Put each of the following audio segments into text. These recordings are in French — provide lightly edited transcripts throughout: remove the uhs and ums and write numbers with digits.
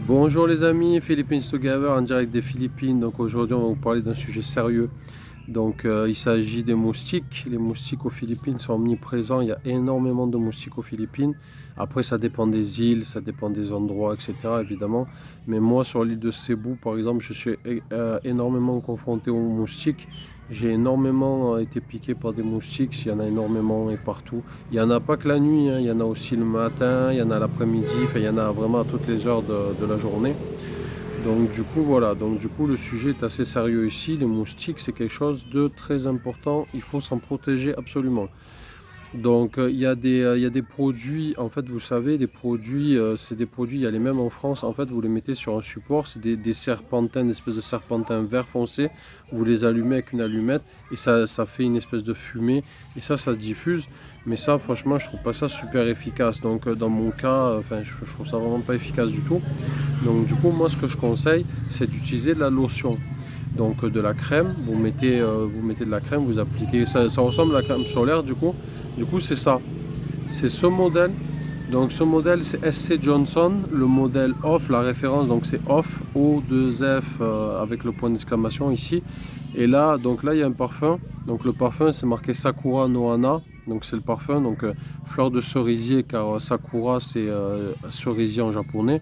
Bonjour les amis, Philippines Together en direct des Philippines. Donc aujourd'hui on va vous parler d'un sujet sérieux. Donc il s'agit des moustiques. Les moustiques aux Philippines sont omniprésents. Il y a énormément de moustiques aux Philippines. Après ça dépend des îles, ça dépend des endroits, etc. évidemment. Mais moi sur l'île de Cebu par exemple, je suis énormément confronté aux moustiques. J'ai énormément été piqué par des moustiques, il y en a énormément et partout. Il n'y en a pas que la nuit, hein. Il y en a aussi le matin, il y en a l'après-midi, enfin, il y en a vraiment à toutes les heures de la journée. Donc du coup voilà, donc du coup le sujet est assez sérieux ici. Les moustiques c'est quelque chose de très important, il faut s'en protéger absolument. Donc il y a des produits, en fait vous savez, des produits, c'est des produits, il y a les mêmes en France, en fait vous les mettez sur un support, c'est des serpentins, des espèces de serpentins vert foncé, vous les allumez avec une allumette et ça fait une espèce de fumée et ça se diffuse, mais ça franchement je trouve pas ça super efficace, donc dans mon cas, enfin je trouve ça vraiment pas efficace du tout. Donc du coup moi ce que je conseille c'est d'utiliser de la lotion. Donc de la crème, vous mettez de la crème, vous appliquez, ça ressemble à la crème solaire du coup. Du coup c'est ça, c'est ce modèle. Donc ce modèle c'est SC Johnson, le modèle off, la référence donc c'est off, O2F avec le point d'exclamation ici. Et là, donc là il y a un parfum, donc le parfum c'est marqué Sakura no Hana, donc c'est le parfum, donc fleur de cerisier car Sakura c'est cerisier en japonais.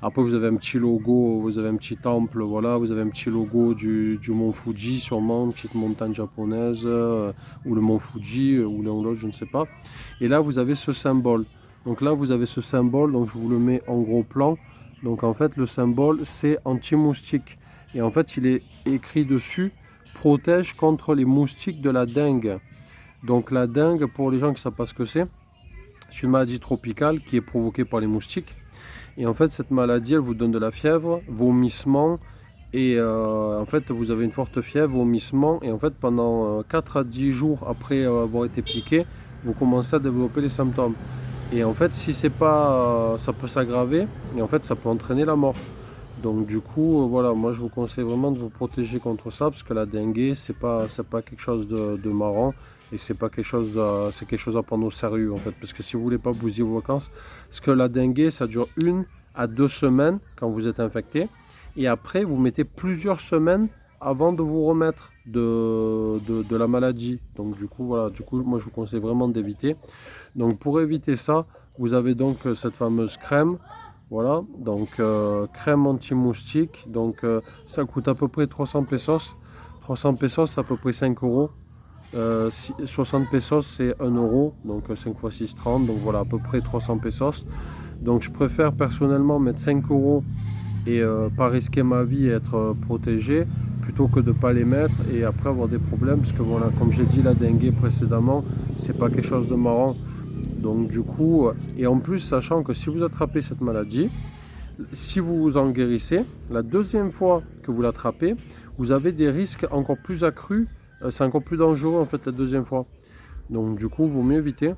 Après vous avez un petit logo, vous avez un petit temple, voilà, vous avez un petit logo du mont Fuji sûrement, une petite montagne japonaise, ou le mont Fuji, ou l'un ou l'autre, je ne sais pas. Et là vous avez ce symbole. Donc là vous avez ce symbole, donc je vous le mets en gros plan. Donc en fait le symbole c'est anti-moustique. Et en fait il est écrit dessus, protège contre les moustiques de la dengue. Donc la dengue, pour les gens qui ne savent pas ce que c'est une maladie tropicale qui est provoquée par les moustiques. Et en fait, cette maladie, elle vous donne de la fièvre, vomissements, et en fait, vous avez une forte fièvre, vomissements, et en fait, pendant 4 à 10 jours après avoir été piqué, vous commencez à développer les symptômes. Et en fait, si c'est pas, ça peut s'aggraver, et en fait, ça peut entraîner la mort. Donc du coup, voilà, moi je vous conseille vraiment de vous protéger contre ça, parce que la dengue, c'est pas quelque chose de marrant, et c'est pas quelque chose c'est quelque chose à prendre au sérieux en fait, parce que si vous voulez pas bousiller vos vacances, parce que la dengue, ça dure 1 à 2 semaines quand vous êtes infecté, et après vous mettez plusieurs semaines avant de vous remettre de la maladie. Donc du coup, voilà, du coup, moi je vous conseille vraiment d'éviter. Donc pour éviter ça, vous avez donc cette fameuse crème. Voilà, donc crème anti-moustique, donc ça coûte à peu près 300 pesos. 300 pesos, c'est à peu près 5 euros. 60 pesos, c'est 1 euro, donc 5 x 6, 30, donc voilà, à peu près 300 pesos. Donc je préfère personnellement mettre 5 euros et pas risquer ma vie et être protégé, plutôt que de ne pas les mettre et après avoir des problèmes, parce que voilà, comme j'ai dit la dengue précédemment, c'est pas quelque chose de marrant. Donc du coup, et en plus, sachant que si vous attrapez cette maladie, si vous vous en guérissez, la deuxième fois que vous l'attrapez, vous avez des risques encore plus accrus. C'est encore plus dangereux en fait la deuxième fois. Donc du coup, il vaut mieux éviter.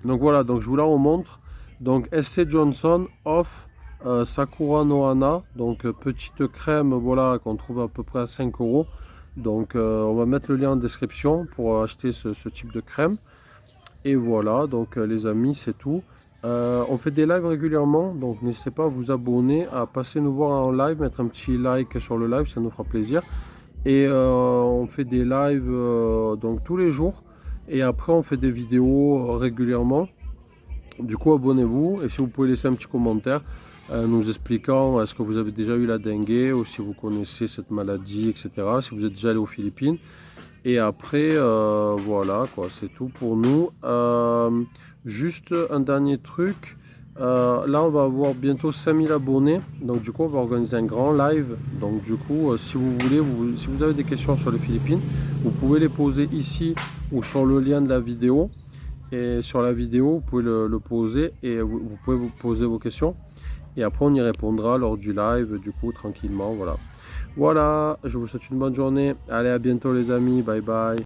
Donc voilà, donc je vous la remontre. Donc SC Johnson Off Sakura no Hana, donc petite crème voilà qu'on trouve à peu près à 5 euros. Donc on va mettre le lien en description pour acheter ce type de crème. Et voilà, donc les amis, c'est tout. On fait des lives régulièrement, donc n'hésitez pas à vous abonner, à passer nous voir en live, mettre un petit like sur le live, ça nous fera plaisir. Et on fait des lives donc tous les jours. Et après, on fait des vidéos régulièrement. Du coup, abonnez-vous. Et si vous pouvez laisser un petit commentaire nous expliquant est-ce que vous avez déjà eu la dengue ou si vous connaissez cette maladie, etc. Si vous êtes déjà allé aux Philippines. Et après, voilà, quoi, c'est tout pour nous. Juste un dernier truc. Là, on va avoir bientôt 5000 abonnés. Donc, du coup, on va organiser un grand live. Donc, du coup, si vous voulez, si vous avez des questions sur les Philippines, vous pouvez les poser ici ou sur le lien de la vidéo. Et sur la vidéo, vous pouvez le poser et vous pouvez vous poser vos questions. Et après, on y répondra lors du live, du coup, tranquillement. Voilà. Voilà, je vous souhaite une bonne journée. Allez, à bientôt, les amis. Bye bye.